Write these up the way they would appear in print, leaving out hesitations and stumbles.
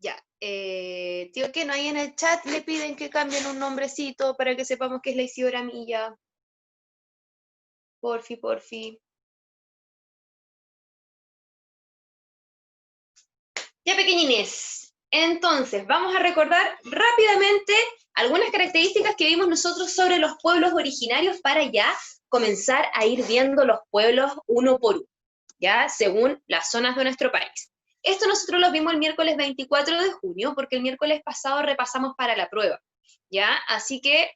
Ya. Tío, que no hay en el chat, le piden que cambien un nombrecito para que sepamos que es la Isidora Milla. Porfi, porfi. Ya, pequeñines. Entonces, vamos a recordar rápidamente algunas características que vimos nosotros sobre los pueblos originarios para ya comenzar a ir viendo los pueblos uno por uno, ya según las zonas de nuestro país. Esto nosotros lo vimos el miércoles 24 de junio, porque el miércoles pasado repasamos para la prueba, ¿ya? Así que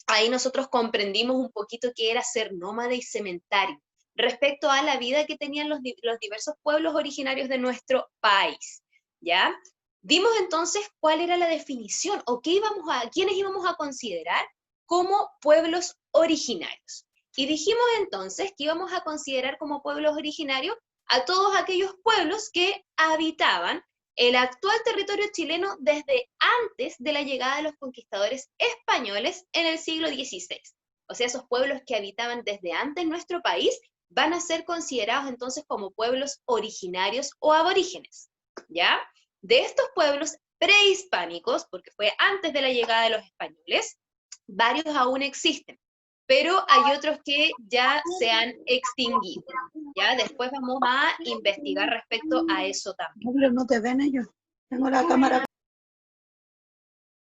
ahí nosotros comprendimos un poquito qué era ser nómada y sementario, respecto a la vida que tenían los diversos pueblos originarios de nuestro país, ¿ya? Vimos entonces cuál era la definición, o quiénes íbamos a considerar como pueblos originarios. Y dijimos entonces que íbamos a considerar como pueblos originarios a todos aquellos pueblos que habitaban el actual territorio chileno desde antes de la llegada de los conquistadores españoles en el siglo XVI. O sea, esos pueblos que habitaban desde antes nuestro país van a ser considerados entonces como pueblos originarios o aborígenes, ¿ya? De estos pueblos prehispánicos, porque fue antes de la llegada de los españoles, varios aún existen, pero hay otros que ya se han extinguido. ¿Ya? Después vamos a investigar respecto a eso también. No, pero no te ven ellos. Tengo la cámara.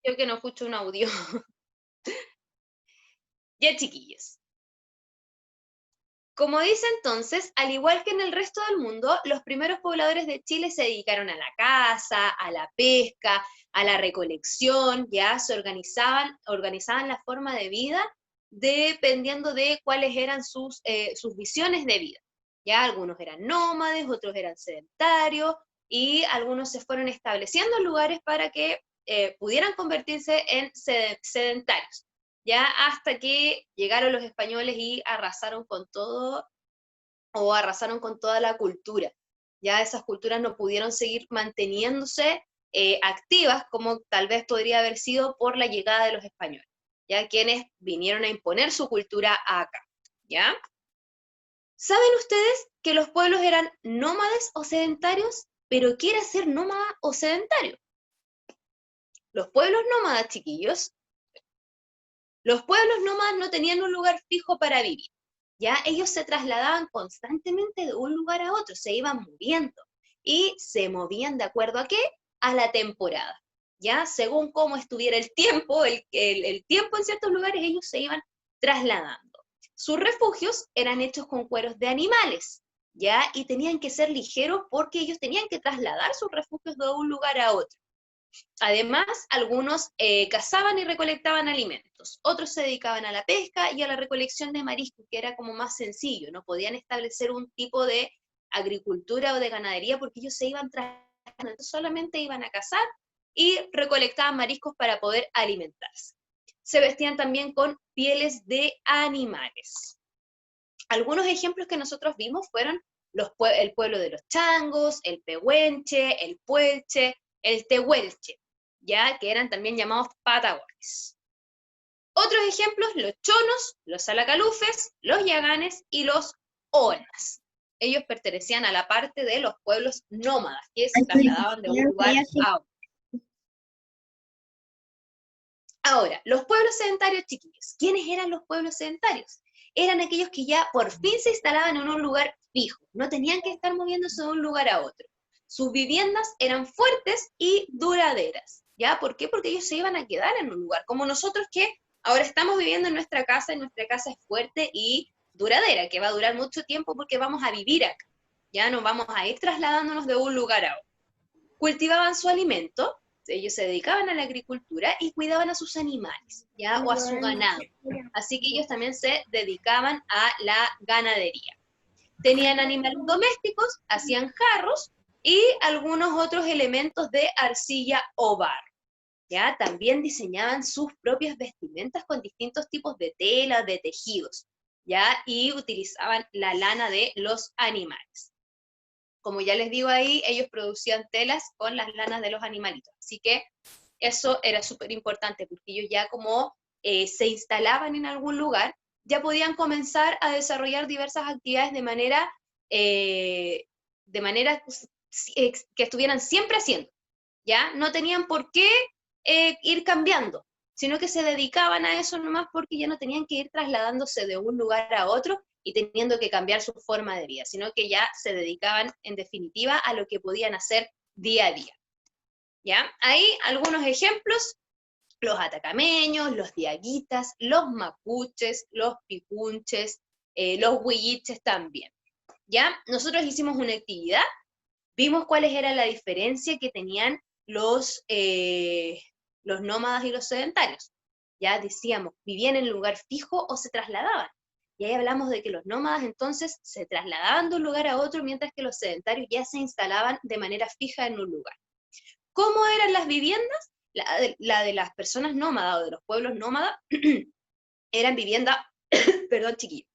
Yo que no escucho un audio. Ya, chiquillos. Como dice entonces, al igual que en el resto del mundo, los primeros pobladores de Chile se dedicaron a la caza, a la pesca, a la recolección, ya se organizaban la forma de vida dependiendo de cuáles eran sus visiones de vida. Ya algunos eran nómades, otros eran sedentarios, y algunos se fueron estableciendo en lugares para que pudieran convertirse en sedentarios, ya hasta que llegaron los españoles y arrasaron con todo, o arrasaron con toda la cultura. Ya esas culturas no pudieron seguir manteniéndose activas como tal vez podría haber sido por la llegada de los españoles, ya quienes vinieron a imponer su cultura acá, ¿ya? ¿Saben ustedes que los pueblos eran nómades o sedentarios? ¿Pero qué era ser nómada o sedentario? Los pueblos nómadas, chiquillos, los pueblos nómadas no tenían un lugar fijo para vivir, ya ellos se trasladaban constantemente de un lugar a otro, se iban moviendo, y se movían de acuerdo a qué? A la temporada, ya según cómo estuviera el tiempo, el tiempo en ciertos lugares, ellos se iban trasladando. Sus refugios eran hechos con cueros de animales, ya, y tenían que ser ligeros porque ellos tenían que trasladar sus refugios de un lugar a otro. Además, algunos cazaban y recolectaban alimentos, otros se dedicaban a la pesca y a la recolección de mariscos, que era como más sencillo, no podían establecer un tipo de agricultura o de ganadería porque ellos se iban trasladando, solamente iban a cazar y recolectaban mariscos para poder alimentarse. Se vestían también con pieles de animales. Algunos ejemplos que nosotros vimos fueron el pueblo de los changos, el pehuenche, el puelche, el tehuelche, ya que eran también llamados patagones. Otros ejemplos, los chonos, los salacalufes, los yaganes y los onas. Ellos pertenecían a la parte de los pueblos nómadas, que se trasladaban de un lugar a otro. Ahora, los pueblos sedentarios, chiquillos. ¿Quiénes eran los pueblos sedentarios? Eran aquellos que ya por fin se instalaban en un lugar fijo, no tenían que estar moviéndose de un lugar a otro. Sus viviendas eran fuertes y duraderas, ¿ya? ¿Por qué? Porque ellos se iban a quedar en un lugar, como nosotros que ahora estamos viviendo en nuestra casa, y nuestra casa es fuerte y duradera, que va a durar mucho tiempo porque vamos a vivir acá, ya no vamos a ir trasladándonos de un lugar a otro. Cultivaban su alimento, ellos se dedicaban a la agricultura y cuidaban a sus animales, ¿ya? O a su ganado. Así que ellos también se dedicaban a la ganadería. Tenían animales domésticos, hacían jarros y algunos otros elementos de arcilla o barro, ¿ya? También diseñaban sus propias vestimentas con distintos tipos de tela, de tejidos, ¿ya? Y utilizaban la lana de los animales. Como ya les digo ahí, ellos producían telas con las lanas de los animalitos. Así que eso era súper importante, porque ellos ya como se instalaban en algún lugar, ya podían comenzar a desarrollar diversas actividades de manera que estuvieran siempre haciendo, ¿ya? No tenían por qué ir cambiando, sino que se dedicaban a eso nomás porque ya no tenían que ir trasladándose de un lugar a otro y teniendo que cambiar su forma de vida, sino que ya se dedicaban en definitiva a lo que podían hacer día a día. ¿Ya? Ahí algunos ejemplos: los atacameños, los diaguitas, los mapuches, los picunches, los huilliches también. ¿Ya? Nosotros hicimos una actividad, vimos cuáles era la diferencia que tenían los nómadas y los sedentarios. Ya decíamos, ¿vivían en un lugar fijo o se trasladaban? Y ahí hablamos de que los nómadas entonces se trasladaban de un lugar a otro, mientras que los sedentarios ya se instalaban de manera fija en un lugar. ¿Cómo eran las viviendas? La de las personas nómadas o de los pueblos nómadas eran viviendas, perdón chiquillo,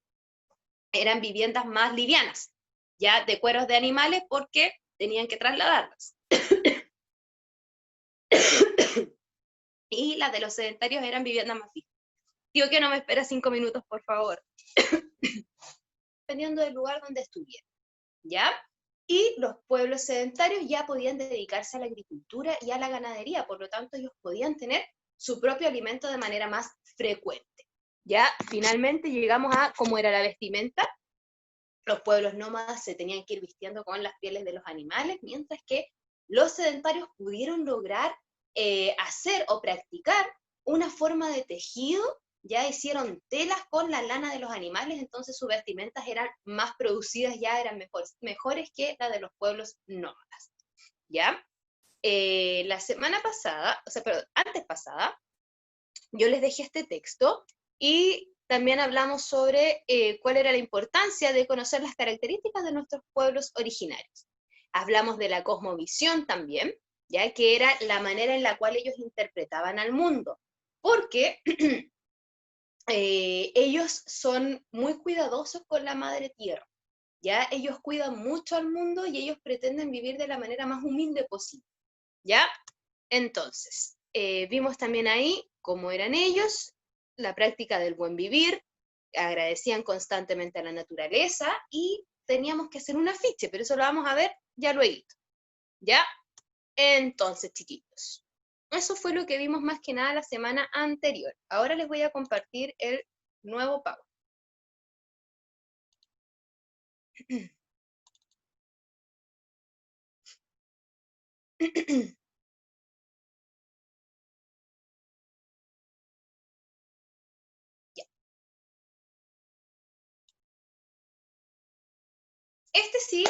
eran viviendas más livianas, ya de cueros de animales porque tenían que trasladarlas. Y las de los sedentarios eran viviendas más fijas. Digo que no me espera 5 minutos, por favor. Dependiendo del lugar donde estuviera, ¿ya? Y los pueblos sedentarios ya podían dedicarse a la agricultura y a la ganadería, por lo tanto ellos podían tener su propio alimento de manera más frecuente. Ya finalmente llegamos a cómo era la vestimenta. Los pueblos nómadas se tenían que ir vistiendo con las pieles de los animales, mientras que los sedentarios pudieron lograr hacer o practicar una forma de tejido. Ya hicieron telas con la lana de los animales, entonces sus vestimentas eran más producidas, ya eran mejores que la de los pueblos nómadas. ¿Ya? La semana pasada, o sea, perdón, antes pasada, yo les dejé este texto y también hablamos sobre cuál era la importancia de conocer las características de nuestros pueblos originarios. Hablamos de la cosmovisión también, ya que era la manera en la cual ellos interpretaban al mundo, porque ellos son muy cuidadosos con la madre tierra, ¿ya? Ellos cuidan mucho al mundo y ellos pretenden vivir de la manera más humilde posible, ¿ya? Entonces, vimos también ahí cómo eran ellos, la práctica del buen vivir, agradecían constantemente a la naturaleza y teníamos que hacer un afiche, pero eso lo vamos a ver ya luego, ¿ya? Entonces, chiquitos, eso fue lo que vimos más que nada la semana anterior. Ahora les voy a compartir el nuevo PowerPoint. Ya. Este sí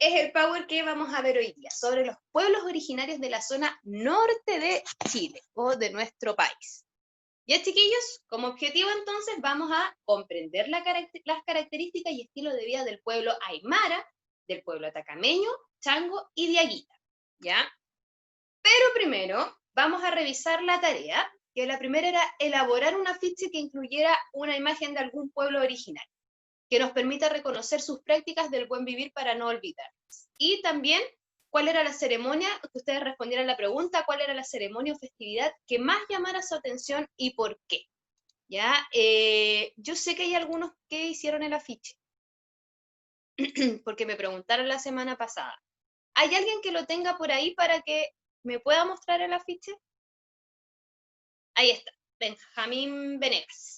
es el Power que vamos a ver hoy día, sobre los pueblos originarios de la zona norte de Chile, o de nuestro país. Ya, chiquillos, como objetivo entonces vamos a comprender las características y estilo de vida del pueblo aymara, del pueblo atacameño, chango y diaguita, ¿ya? Pero primero vamos a revisar la tarea, que la primera era elaborar un afiche que incluyera una imagen de algún pueblo original, que nos permita reconocer sus prácticas del buen vivir para no olvidarlas. Y también, ¿cuál era la ceremonia? Que ustedes respondieran la pregunta, ¿cuál era la ceremonia o festividad que más llamara su atención y por qué? ¿Ya? Yo sé que hay algunos que hicieron el afiche, porque me preguntaron la semana pasada. ¿Hay alguien que lo tenga por ahí para que me pueda mostrar el afiche? Ahí está, Benjamín Venegas.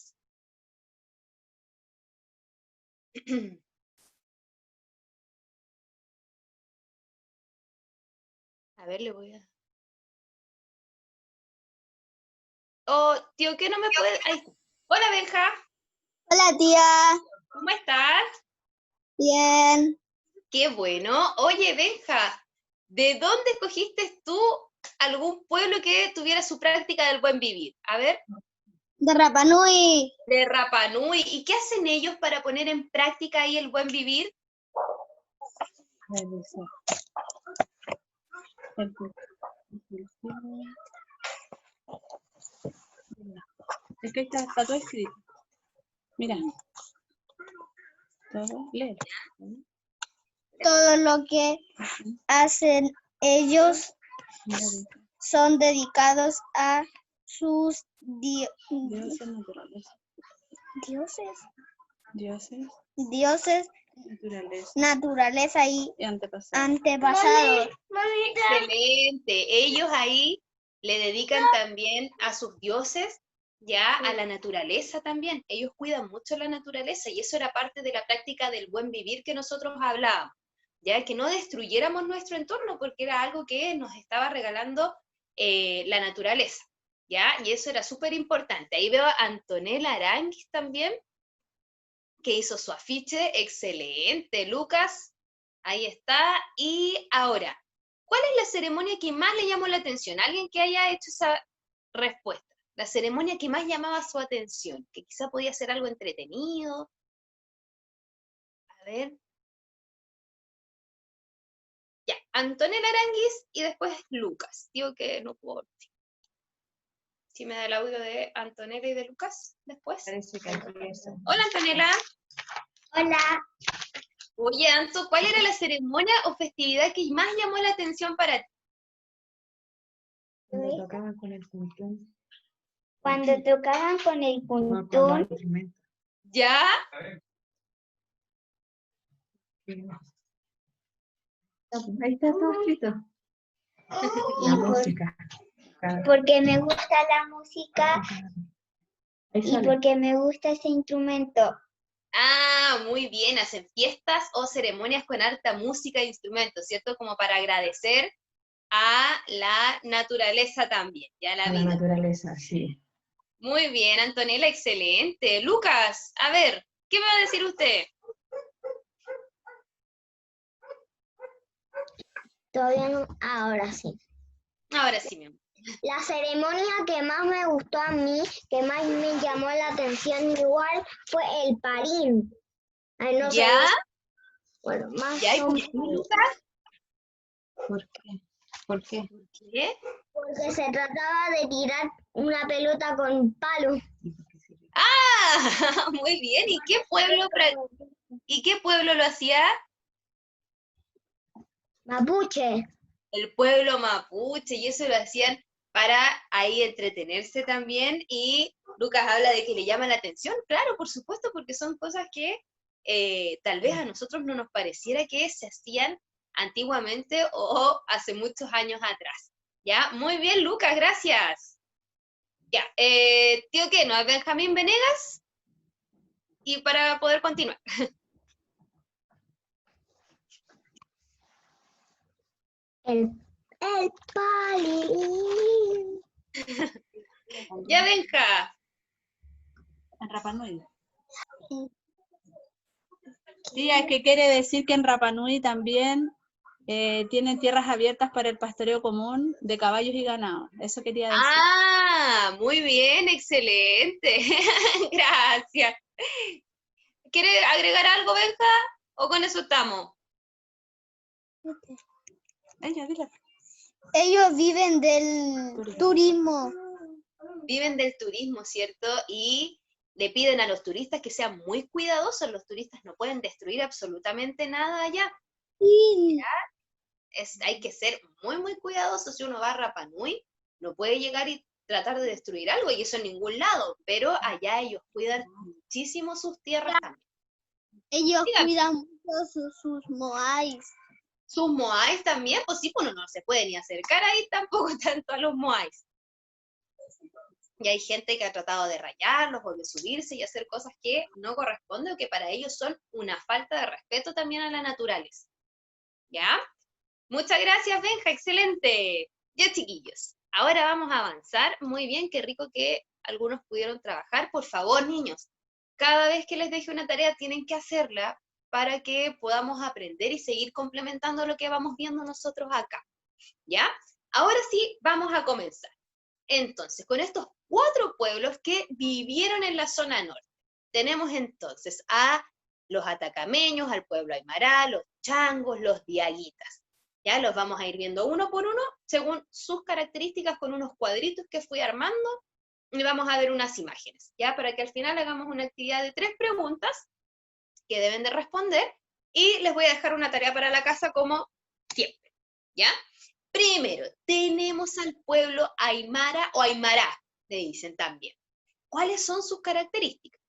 A ver, le voy a... Oh, tío, ¿qué no me puede...? Ahí está. Hola, Benja. Hola, tía. ¿Cómo estás? Bien. Qué bueno. Oye, Benja, ¿de dónde escogiste tú algún pueblo que tuviera su práctica del buen vivir? A ver. De Rapa Nui. De Rapa Nui. ¿Y qué hacen ellos para poner en práctica ahí el buen vivir? Es que está todo escrito. Mira. Todo, lee. Todo lo que hacen ellos son dedicados a sus Dioses naturales. dioses. Dioses. Dioses naturaleza y Y antepasado. antepasados. Excelente. Ellos ahí le dedican también a sus dioses, ya a la naturaleza también. Ellos cuidan mucho la naturaleza y eso era parte de la práctica del buen vivir que nosotros hablábamos. Ya que no destruyéramos nuestro entorno porque era algo que nos estaba regalando la naturaleza. ¿Ya? Y eso era súper importante. Ahí veo a Antonella Aranguis también, que hizo su afiche. Excelente, Lucas. Ahí está. Y ahora, ¿cuál es la ceremonia que más le llamó la atención? Alguien que haya hecho esa respuesta. La ceremonia que más llamaba su atención, que quizá podía ser algo entretenido. A ver. Ya, Antonella Aranguis y después Lucas. Digo que no puedo. Si me da el audio de Antonella y de Lucas después. Parece que aquí es. Hola, Antonella. Hola. Oye, Anto, ¿cuál era la ceremonia o festividad que más llamó la atención para ti? Cuando tocaban con el puntún. Cuando tocaban con el Con los puntún, instrumentos. ¿Ya? Ahí está todo escrito. La música. porque me gusta la música Ahí y sale. porque me gusta ese instrumento. Ah, muy bien, hacen fiestas o ceremonias con harta música e instrumentos, ¿cierto? Como para agradecer a la naturaleza también, ya la A la vida. naturaleza, sí. Muy bien, Antonella, excelente. Lucas, a ver, ¿qué me va a decir usted? Todavía no, ahora sí. Ahora sí, mi amor. La ceremonia que más me gustó a mí, que más me llamó la atención igual, fue el parín. Ay, no sé, ¿Ya? bueno, más ¿Ya? ¿Y o por qué, menos, Lucas? ¿Por qué? ¿Por qué? ¿Qué? porque se trataba de tirar una pelota con palo. ¿Y por qué sirve? Ah, muy bien. ¿Y qué pueblo lo hacía? Mapuche. El pueblo mapuche, y eso lo hacían para ahí entretenerse también, y Lucas habla de que le llama la atención, claro, por supuesto, porque son cosas que tal vez a nosotros no nos pareciera que se hacían antiguamente o hace muchos años atrás. ¿Ya? Muy bien, Lucas, gracias. Ya, tío Keno, a Benjamín Venegas, y para poder continuar. El palín. Ya, Benja. En Rapa Nui. Sí, es que quiere decir que en Rapa Nui también tienen tierras abiertas para el pastoreo común de caballos y ganado. Eso quería decir. Ah, muy bien, excelente. Gracias. ¿Quiere agregar algo, Benja? ¿O con eso estamos? Ella, dile. Ellos viven del turismo. Viven del turismo, ¿cierto? Y le piden a los turistas que sean muy cuidadosos. Los turistas no pueden destruir absolutamente nada allá. Sí. Hay que ser muy, muy cuidadosos. Si uno va a Rapa Nui, no puede llegar y tratar de destruir algo, y eso en ningún lado. Pero allá ellos cuidan muchísimo sus tierras también. Ellos Dígame. cuidan mucho sus moais. Sus moais también, pues sí, pues uno no se puede ni acercar ahí tampoco tanto a los moais. Y hay gente que ha tratado de rayarlos o de subirse y hacer cosas que no corresponden o que para ellos son una falta de respeto también a la naturaleza. ¿Ya? Muchas gracias, Benja, excelente. Ya, chiquillos, ahora vamos a avanzar. Muy bien, qué rico que algunos pudieron trabajar. Por favor, niños, cada vez que les deje una tarea tienen que hacerla para que podamos aprender y seguir complementando lo que vamos viendo nosotros acá. ¿Ya? Ahora sí, vamos a comenzar. Entonces, con estos 4 pueblos que vivieron en la zona norte, tenemos entonces a los atacameños, al pueblo aymara, los changos, los diaguitas. Ya los vamos a ir viendo uno por uno, según sus características, con unos cuadritos que fui armando, y vamos a ver unas imágenes, ya para que al final hagamos una actividad de 3 preguntas que deben de responder, y les voy a dejar una tarea para la casa como siempre, ¿ya? Primero, tenemos al pueblo aymara o aymara, le dicen también. ¿Cuáles son sus características?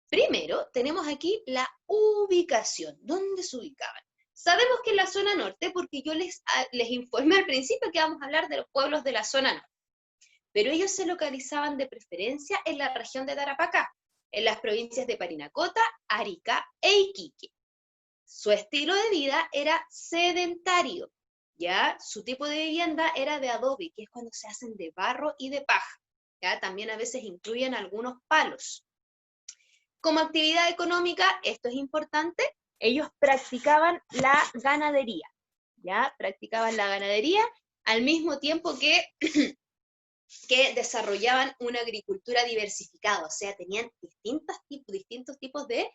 Primero, tenemos aquí la ubicación. ¿Dónde se ubicaban? Sabemos que en la zona norte, porque yo les informé al principio que vamos a hablar de los pueblos de la zona norte. Pero ellos se localizaban de preferencia en la región de Tarapacá, en las provincias de Parinacota, Arica e Iquique. Su estilo de vida era sedentario, ¿ya? Su tipo de vivienda era de adobe, que es cuando se hacen de barro y de paja, ¿ya? También a veces incluyen algunos palos. Como actividad económica, esto es importante, ellos practicaban la ganadería, ¿ya? Practicaban la ganadería al mismo tiempo que desarrollaban una agricultura diversificada, o sea, tenían distintos tipos de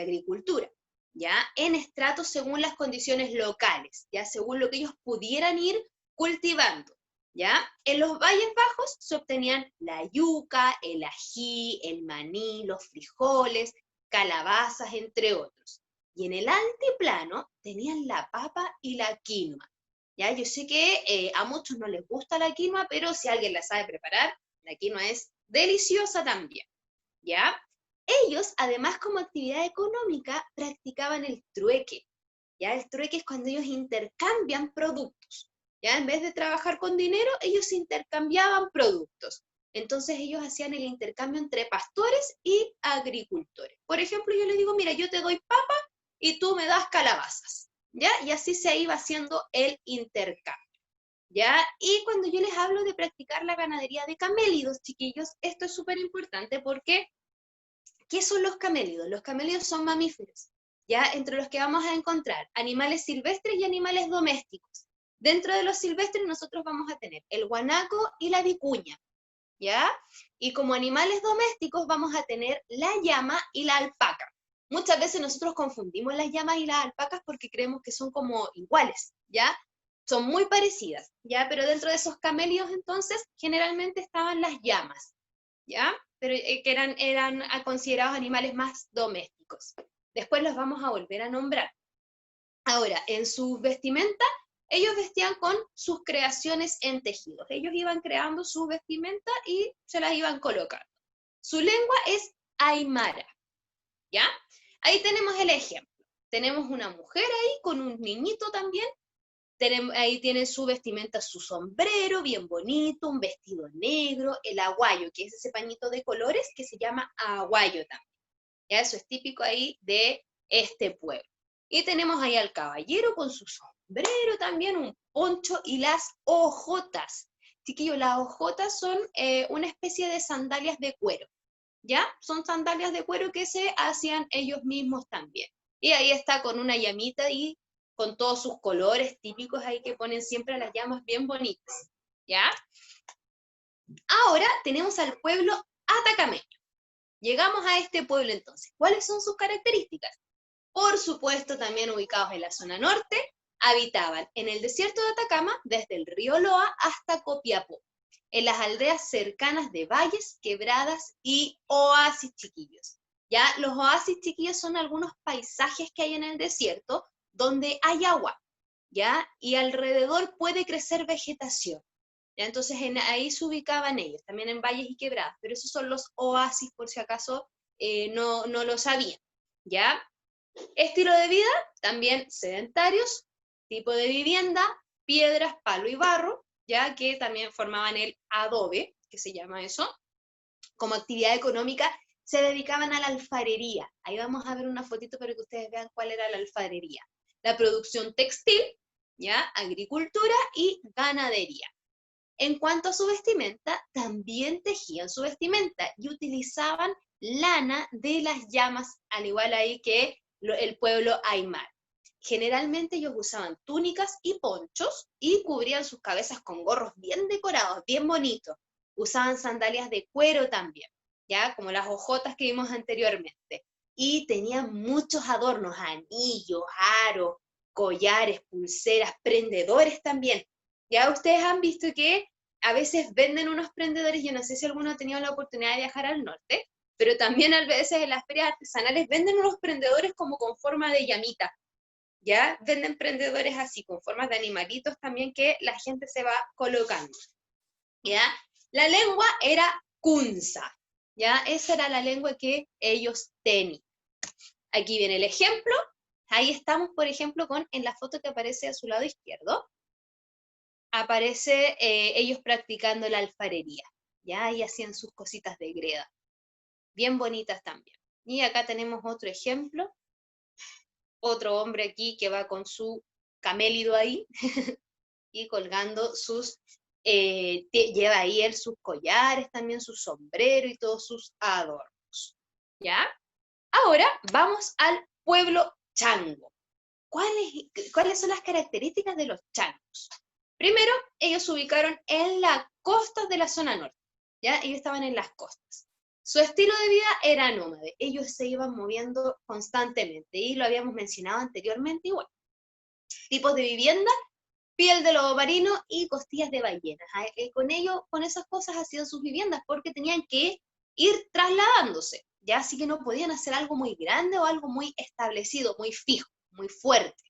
agricultura, ¿ya? En estratos según las condiciones locales, ¿ya? Según lo que ellos pudieran ir cultivando, ¿ya? En los valles bajos se obtenían la yuca, el ají, el maní, los frijoles, calabazas, entre otros. Y en el altiplano tenían la papa y la quinoa. ¿Ya? Yo sé que a muchos no les gusta la quinoa, pero si alguien la sabe preparar, la quinoa es deliciosa también, ¿ya? Ellos, además, como actividad económica, practicaban el trueque, ¿ya? El trueque es cuando ellos intercambian productos, ¿ya? En vez de trabajar con dinero, ellos intercambiaban productos. Entonces ellos hacían el intercambio entre pastores y agricultores. Por ejemplo, yo les digo, mira, yo te doy papa y tú me das calabazas, ¿ya? Y así se iba haciendo el intercambio, ¿ya? Y cuando yo les hablo de practicar la ganadería de camélidos, chiquillos, esto es súper importante porque, ¿qué son los camélidos? Los camélidos son mamíferos, ¿ya? Entre los que vamos a encontrar animales silvestres y animales domésticos. Dentro de los silvestres nosotros vamos a tener el guanaco y la vicuña, ¿ya? Y como animales domésticos vamos a tener la llama y la alpaca. Muchas veces nosotros confundimos las llamas y las alpacas porque creemos que son como iguales, ¿ya? Son muy parecidas, ¿ya? Pero dentro de esos camélidos, entonces, generalmente estaban las llamas, ¿ya? Pero que eran considerados animales más domésticos. Después los vamos a volver a nombrar. Ahora, en sus vestimentas, ellos vestían con sus creaciones en tejidos. Ellos iban creando su vestimenta y se las iban colocando. Su lengua es aymara, ¿ya? Ahí tenemos el ejemplo. Tenemos una mujer ahí con un niñito también. Ahí tiene su vestimenta, su sombrero bien bonito, un vestido negro, el aguayo, que es ese pañito de colores que se llama aguayo también. ¿Ya? Eso es típico ahí de este pueblo. Y tenemos ahí al caballero con su sombrero también, un poncho y las hojotas. Chiquillos, las hojotas son una especie de sandalias de cuero. ¿Ya? Son sandalias de cuero que se hacían ellos mismos también. Y ahí está con una llamita y con todos sus colores típicos ahí que ponen siempre a las llamas bien bonitas, ¿ya? Ahora tenemos al pueblo atacameño. Llegamos a este pueblo entonces. ¿Cuáles son sus características? Por supuesto, también ubicados en la zona norte, habitaban en el desierto de Atacama, desde el río Loa hasta Copiapó, en las aldeas cercanas de valles, quebradas y oasis, chiquillos. Ya, los oasis, chiquillos, son algunos paisajes que hay en el desierto donde hay agua, ¿ya? Y alrededor puede crecer vegetación. ¿Ya? Entonces ahí se ubicaban ellos, también en valles y quebradas, pero esos son los oasis, por si acaso no lo sabían, ¿ya? Estilo de vida, también sedentarios, tipo de vivienda, piedras, palo y barro, ya que también formaban el adobe, que se llama eso. Como actividad económica, se dedicaban a la alfarería. Ahí vamos a ver una fotito para que ustedes vean cuál era la alfarería. La producción textil, ¿ya? Agricultura y ganadería. En cuanto a su vestimenta, también tejían su vestimenta y utilizaban lana de las llamas, al igual ahí que el pueblo aymar. Generalmente ellos usaban túnicas y ponchos y cubrían sus cabezas con gorros bien decorados, bien bonitos. Usaban sandalias de cuero también, ¿ya? Como las hojotas que vimos anteriormente. Y tenían muchos adornos, anillos, aros, collares, pulseras, prendedores también. Ya ustedes han visto que a veces venden unos prendedores, yo no sé si alguno ha tenido la oportunidad de viajar al norte, pero también a veces en las ferias artesanales venden unos prendedores como con forma de llamita, ¿ya? Venden prendedores así, con formas de animalitos también que la gente se va colocando, ¿ya? La lengua era kunza, ¿ya? Esa era la lengua que ellos tenían. Aquí viene el ejemplo. Ahí estamos, por ejemplo, en la foto que aparece a su lado izquierdo, aparece ellos practicando la alfarería, ¿ya? Y hacían sus cositas de greda, bien bonitas también. Y acá tenemos otro ejemplo, otro hombre aquí que va con su camélido ahí, y colgando lleva ahí él sus collares, también su sombrero y todos sus adornos, ¿ya? Ahora vamos al pueblo chango. ¿Cuáles son las características de los changos? Primero, ellos se ubicaron en las costas de la zona norte, ¿ya? Ellos estaban en las costas. Su estilo de vida era nómade, ellos se iban moviendo constantemente, y lo habíamos mencionado anteriormente igual. Tipos de vivienda: piel de lobo marino y costillas de ballenas. Con esas cosas hacían sus viviendas, porque tenían que ir trasladándose, ¿ya? Así que no podían hacer algo muy grande o algo muy establecido, muy fijo, muy fuerte.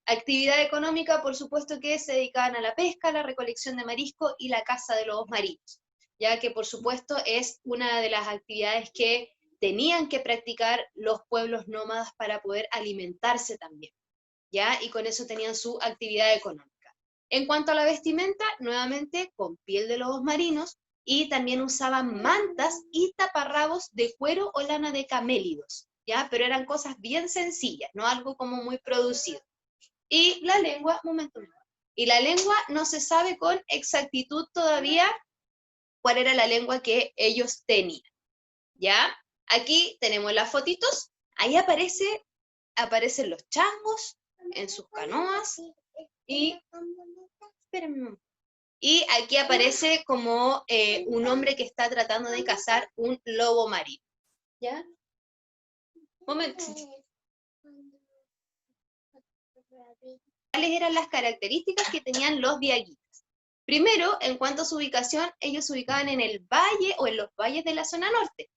Actividad económica, por supuesto que se dedicaban a la pesca, la recolección de marisco y la caza de lobos marinos, ya que por supuesto es una de las actividades que tenían que practicar los pueblos nómadas para poder alimentarse también, ¿ya? Y con eso tenían su actividad económica. En cuanto a la vestimenta, nuevamente con piel de lobos marinos, y también usaban mantas y taparrabos de cuero o lana de camélidos, ¿ya? Pero eran cosas bien sencillas, no algo como muy producido. Y la lengua, y la lengua no se sabe con exactitud todavía cuál era la lengua que ellos tenían, ¿ya? Aquí tenemos las fotitos, ahí aparecen los changos en sus canoas, y espérenme, y aquí aparece como un hombre que está tratando de cazar un lobo marino, ¿ya? Momento. ¿Cuáles eran las características que tenían los diaguitas? Primero, en cuanto a su ubicación, ellos se ubicaban en el valle o en los valles de la zona norte,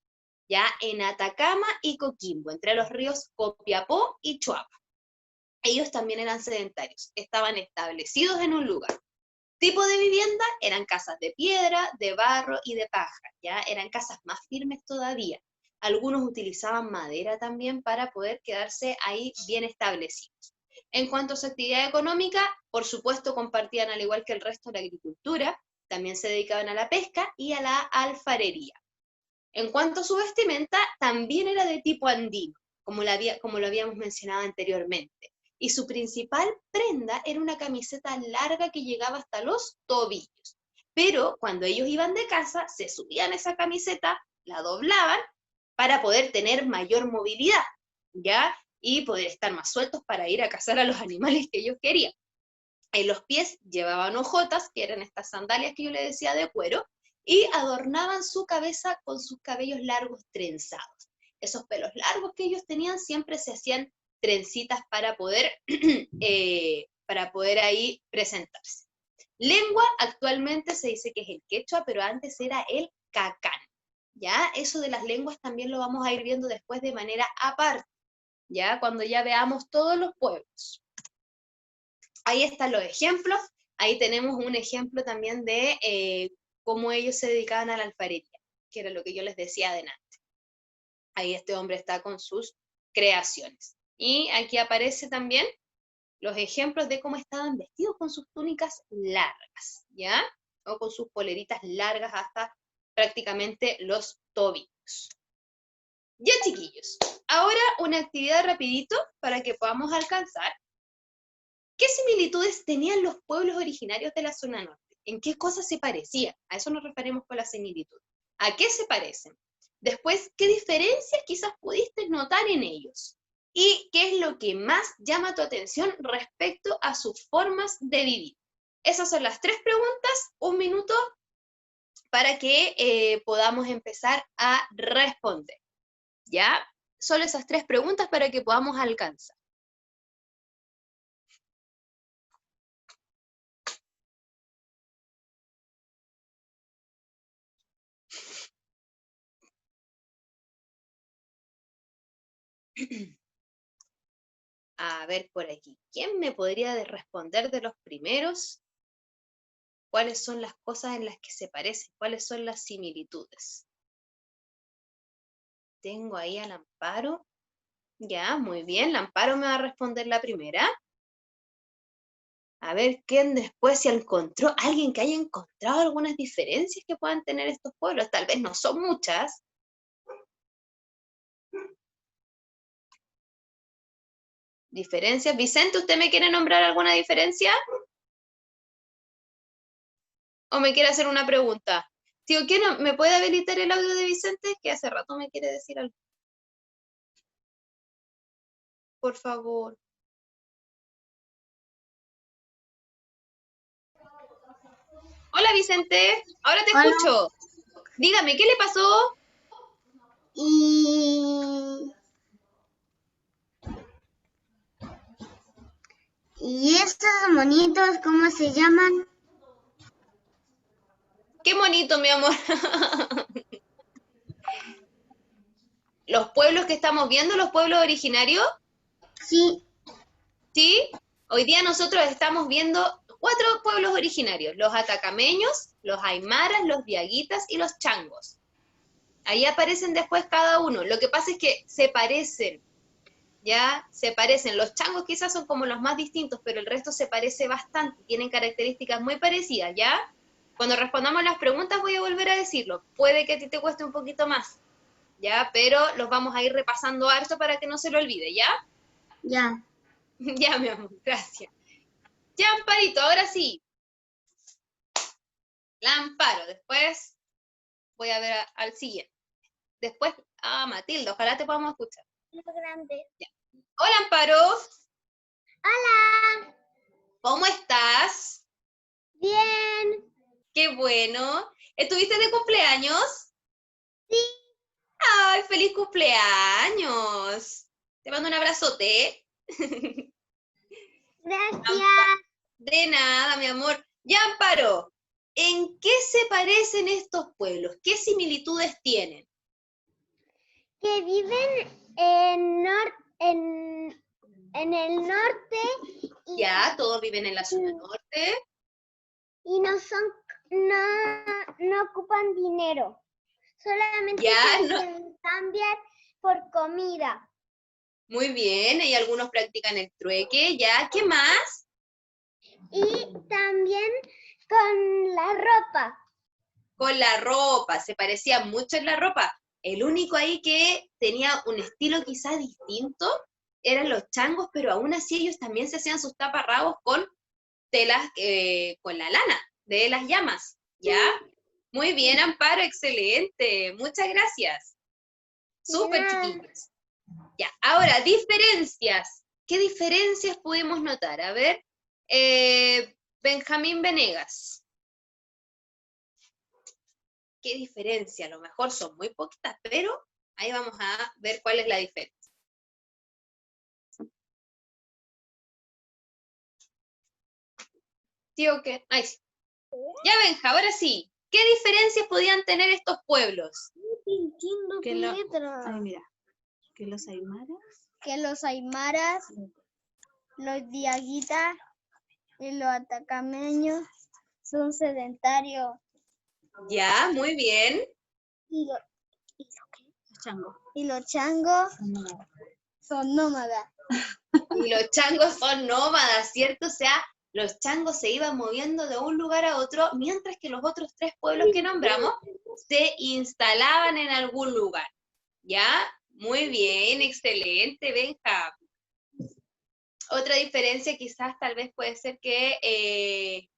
ya en Atacama y Coquimbo, entre los ríos Copiapó y Choapa. Ellos también eran sedentarios, estaban establecidos en un lugar. Tipo de vivienda: eran casas de piedra, de barro y de paja, ya eran casas más firmes todavía. Algunos utilizaban madera también para poder quedarse ahí bien establecidos. En cuanto a su actividad económica, por supuesto compartían, al igual que el resto, la agricultura, también se dedicaban a la pesca y a la alfarería. En cuanto a su vestimenta, también era de tipo andino, como lo habíamos mencionado anteriormente. Y su principal prenda era una camiseta larga que llegaba hasta los tobillos. Pero cuando ellos iban de caza, se subían esa camiseta, la doblaban para poder tener mayor movilidad, ¿ya? Y poder estar más sueltos para ir a cazar a los animales que ellos querían. En los pies llevaban hojotas, que eran estas sandalias que yo les decía de cuero, y adornaban su cabeza con sus cabellos largos trenzados. Esos pelos largos que ellos tenían siempre se hacían trencitas para poder ahí presentarse. Lengua, actualmente se dice que es el quechua, pero antes era el cacán, ¿ya? Eso de las lenguas también lo vamos a ir viendo después de manera aparte, ¿ya? Cuando ya veamos todos los pueblos. Ahí están los ejemplos. Ahí tenemos un ejemplo también de cómo ellos se dedicaban a la alfarería, que era lo que yo les decía adelante. Ahí este hombre está con sus creaciones. Y aquí aparece también los ejemplos de cómo estaban vestidos con sus túnicas largas, ¿ya? O con sus poleritas largas hasta prácticamente los tobillos. Ya, chiquillos, ahora una actividad rapidito para que podamos alcanzar. ¿Qué similitudes tenían los pueblos originarios de la zona norte? ¿En qué cosas se parecían? A eso nos referimos con la similitud. ¿A qué se parecen? Después, ¿qué diferencias quizás pudiste notar en ellos? ¿Y qué es lo que más llama tu atención respecto a sus formas de vivir? Esas son las 3 preguntas, 1 minuto para que podamos empezar a responder. ¿Ya? Solo esas 3 preguntas para que podamos alcanzar. A ver por aquí, ¿quién me podría responder de los primeros? ¿Cuáles son las cosas en las que se parecen? ¿Cuáles son las similitudes? Tengo ahí al Amparo. Ya, muy bien. La Amparo me va a responder la primera. A ver quién después se encontró, alguien que haya encontrado algunas diferencias que puedan tener estos pueblos. Tal vez no son muchas. Diferencias. Vicente, ¿usted me quiere nombrar alguna diferencia? ¿O me quiere hacer una pregunta? Tío, ¿quién me puede habilitar el audio de Vicente? Que hace rato me quiere decir algo. Por favor. Hola, Vicente. Ahora te Hola. escucho. Dígame, ¿qué le pasó? ¿Y estos monitos cómo se llaman? Qué bonito, mi amor. Los pueblos que estamos viendo, los pueblos originarios, Sí. ¿sí? Hoy día nosotros estamos viendo 4 pueblos originarios, los atacameños, los aymaras, los diaguitas y los changos. Ahí aparecen después cada uno. Lo que pasa es que se parecen, ¿ya? Se parecen. Los changos quizás son como los más distintos, pero el resto se parece bastante, tienen características muy parecidas, ¿ya? Cuando respondamos las preguntas voy a volver a decirlo. Puede que a ti te cueste un poquito más, ¿ya? Pero los vamos a ir repasando harto para que no se lo olvide, ¿ya? Ya. Ya, mi amor, gracias. Ya, Amparito, ahora sí. La Amparo, después voy a ver al siguiente. Después, Matilda, ojalá te podamos escuchar. Grande. Ya. Hola, Amparo. Hola. ¿Cómo estás? Bien. Qué bueno. ¿Estuviste de cumpleaños? Sí. ¡Ay, feliz cumpleaños! Te mando un abrazote. Gracias. De nada, mi amor. Ya, Amparo, ¿en qué se parecen estos pueblos? ¿Qué similitudes tienen? Que viven en el norte y, Ya, todos viven en la zona norte. y no ocupan dinero. Solamente Ya, se no. cambian por comida. Muy bien, y algunos practican el trueque, ya. ¿Qué más? Y también con la ropa. Con la ropa, se parecía mucho en la ropa. El único ahí que tenía un estilo quizá distinto eran los changos, pero aún así ellos también se hacían sus taparrabos con telas, con la lana de las llamas, ¿ya? Muy bien, Amparo, excelente. Muchas gracias. Súper chiquillos. Ya, ahora, diferencias. ¿Qué diferencias pudimos notar? A ver, Benjamín Venegas. ¿Qué diferencia? A lo mejor son muy poquitas, pero ahí vamos a ver cuál es la diferencia. Tío, ¿qué? Ahí sí. Ya, Benja, ahora sí. ¿Qué diferencias podían tener estos pueblos? Que ay, mira, que los aymaras, los diaguitas y los atacameños son sedentarios. Ya, muy bien. Y los changos son nómadas. Y los changos son nómadas, ¿cierto? O sea, los changos se iban moviendo de un lugar a otro, mientras que los otros 3 pueblos que nombramos se instalaban en algún lugar. ¿Ya? Muy bien, excelente, Benja. Otra diferencia quizás tal vez puede ser que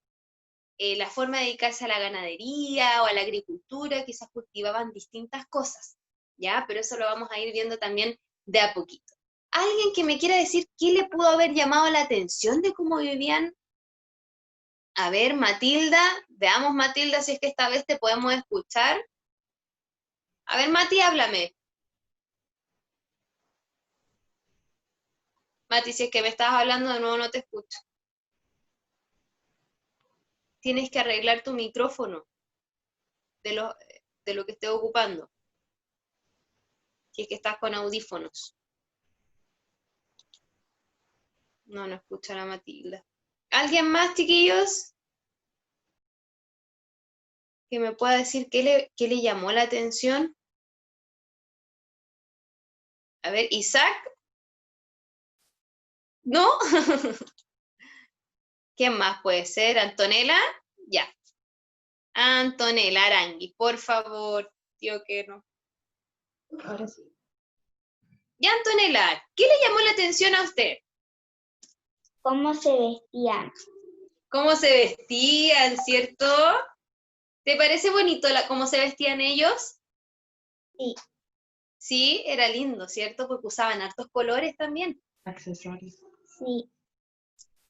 la forma de dedicarse a la ganadería o a la agricultura, quizás cultivaban distintas cosas, ¿ya? Pero eso lo vamos a ir viendo también de a poquito. ¿Alguien que me quiera decir qué le pudo haber llamado la atención de cómo vivían? A ver, Matilda, veamos, Matilda, si es que esta vez te podemos escuchar. A ver, Mati, háblame. Mati, si es que me estabas hablando de nuevo, no te escucho. Tienes que arreglar tu micrófono de lo que estés ocupando. Si es que estás con audífonos. No escuchan a Matilda. ¿Alguien más, chiquillos? Que me pueda decir qué le llamó la atención. A ver, Isaac. ¿No? ¿Quién más puede ser? ¿Antonella? Ya. Antonella Arangui, por favor, tío que no. Ahora sí. Ya, Antonella, ¿qué le llamó la atención a usted? ¿Cómo se vestían? ¿Cómo se vestían, cierto? ¿Te parece bonito cómo se vestían ellos? Sí. Sí, era lindo, ¿cierto? Porque usaban hartos colores también. Accesorios. Sí.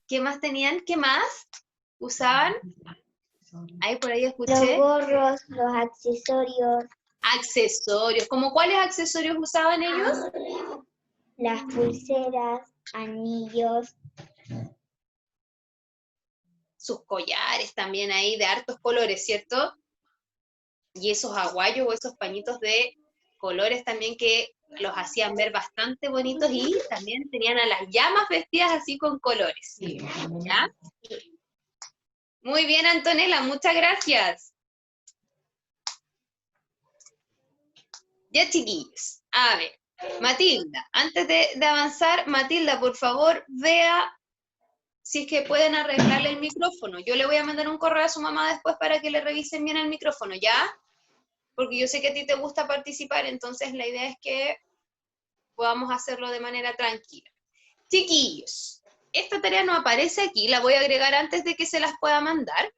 ¿Qué más tenían? ¿Qué más usaban? Ahí por ahí Los escuché. gorros, los accesorios, Accesorios. ¿Cómo cuáles accesorios usaban ellos? las pulseras, anillos. Sus collares también ahí de hartos colores, ¿cierto? Y esos aguayos o esos pañitos de colores también que los hacían ver bastante bonitos y también tenían a las llamas vestidas así con colores. Sí. ¿Ya? Muy bien, Antonella, muchas gracias. Ya, chiquillos, a ver, Matilda, antes de avanzar, Matilda, por favor, vea si es que pueden arreglarle el micrófono. Yo le voy a mandar un correo a su mamá después para que le revisen bien el micrófono, ¿ya? Porque yo sé que a ti te gusta participar, entonces la idea es que podamos hacerlo de manera tranquila. Chiquillos, esta tarea no aparece aquí, la voy a agregar antes de que se las pueda mandar.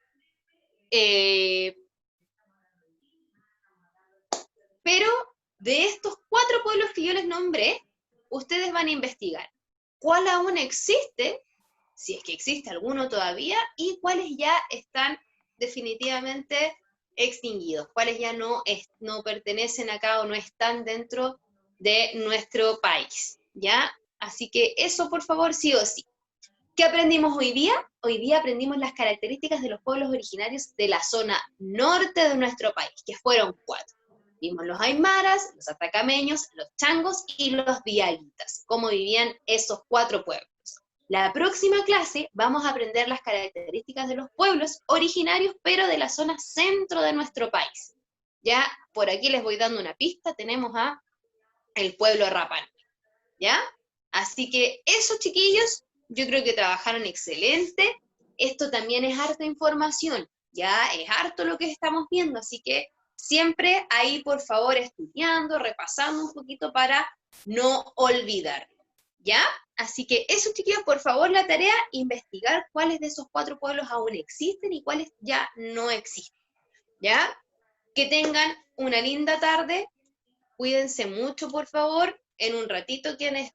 Pero de estos 4 pueblos que yo les nombré, ustedes van a investigar cuál aún existe, si es que existe alguno todavía, y cuáles ya están definitivamente extinguidos, cuáles ya no pertenecen acá o no están dentro de nuestro país, ¿ya? Así que eso, por favor, sí o sí. ¿Qué aprendimos hoy día? Hoy día aprendimos las características de los pueblos originarios de la zona norte de nuestro país, que fueron 4. Vimos los aymaras, los atacameños, los changos y los diaguitas, cómo vivían esos 4 pueblos. La próxima clase vamos a aprender las características de los pueblos originarios, pero de la zona centro de nuestro país. Ya por aquí les voy dando una pista, tenemos a el pueblo Rapa Nui, ¿ya? Así que eso, chiquillos, yo creo que trabajaron excelente. Esto también es harta información, ya es harto lo que estamos viendo, así que siempre ahí, por favor, estudiando, repasando un poquito para no olvidar, ¿ya? Así que eso, chiquillos, por favor, la tarea, investigar cuáles de esos 4 pueblos aún existen y cuáles ya no existen, ¿ya? Que tengan una linda tarde, cuídense mucho, por favor, en un ratito quienes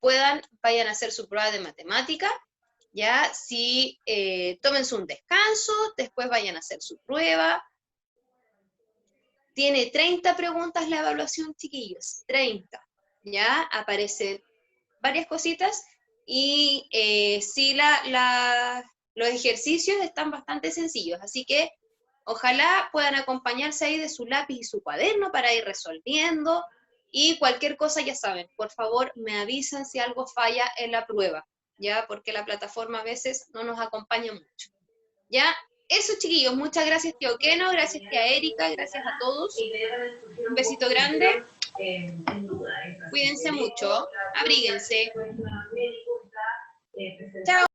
puedan, vayan a hacer su prueba de matemática, ya, si tómense un descanso, después vayan a hacer su prueba. Tiene 30 preguntas la evaluación, chiquillos, 30, ya, aparecen varias cositas, y sí, los ejercicios están bastante sencillos, así que ojalá puedan acompañarse ahí de su lápiz y su cuaderno para ir resolviendo, y cualquier cosa ya saben, por favor me avisan si algo falla en la prueba, ya, porque la plataforma a veces no nos acompaña mucho, ya. Eso, chiquillos, muchas gracias, tío Keno, gracias, tía Erika, gracias a todos, un besito grande, cuídense mucho, abríguense, chao.